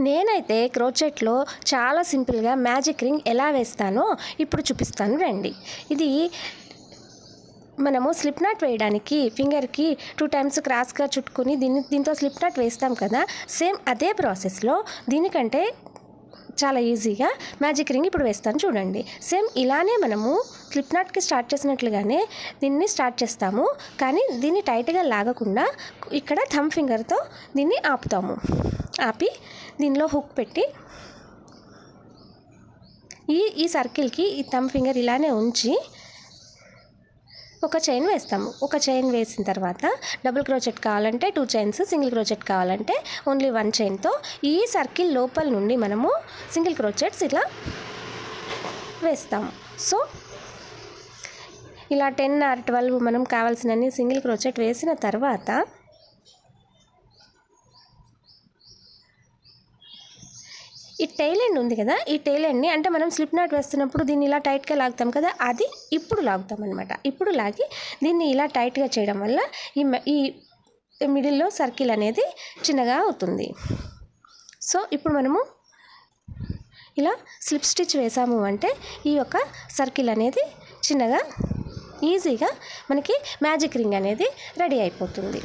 నేనైతే క్రోచెట్లో చాలా సింపుల్గా మ్యాజిక్ రింగ్ ఎలా వేస్తానో ఇప్పుడు చూపిస్తాను రండి. ఇది మనము స్లిప్ నాట్ వేయడానికి ఫింగర్కి 2 టైమ్స్ క్రాస్గా చుట్టుకొని దీంతో స్లిప్ నాట్ వేస్తాం కదా, సేమ్ అదే ప్రాసెస్లో దీనికంటే చాలా ఈజీగా మ్యాజిక్ రింగ్ ఇప్పుడు వేస్తాను చూడండి. సేమ్ ఇలానే మనము స్లిప్ నాట్కి స్టార్ట్ చేసినట్లుగానే దీన్ని స్టార్ట్ చేస్తాము, కానీ దీన్ని టైట్గా లాగకుండా ఇక్కడ థంబ్ ఫింగర్తో దీన్ని ఆపుతాము. ఆపి దీనిలో హుక్ పెట్టి ఈ సర్కిల్కి ఈ థంబ్ ఫింగర్ ఇలానే ఉంచి ఒక చైన్ వేస్తాము. ఒక చైన్ వేసిన తర్వాత డబుల్ క్రోచెట్ కావాలంటే 2 చైన్స్, సింగిల్ క్రోచెట్ కావాలంటే ఓన్లీ 1 చైన్తో ఈ సర్కిల్ లోపల నుండి మనము సింగిల్ క్రోచెట్స్ ఇలా వేస్తాము. సో ఇలా 10 or 12 మనం కావాల్సినన్ని సింగిల్ క్రోచెట్ వేసిన తర్వాత ఈ టైల్ ఎండ్ ఉంది కదా, ఈ టైల్ ఎండ్ని అంటే మనం స్లిప్ నాట్ వేస్తున్నప్పుడు దీన్ని ఇలా టైట్గా లాగుతాం కదా, అది ఇప్పుడు లాగుతాం అనమాట. ఇప్పుడు లాగి దీన్ని ఇలా టైట్గా చేయడం వల్ల ఈ మిడిల్లో సర్కిల్ అనేది చిన్నగా అవుతుంది. సో ఇప్పుడు మనము ఇలా స్లిప్ స్టిచ్ వేసాము అంటే ఈ యొక్క సర్కిల్ అనేది చిన్నగా ఈజీగా మనకి మ్యాజిక్ రింగ్ అనేది రెడీ అయిపోతుంది.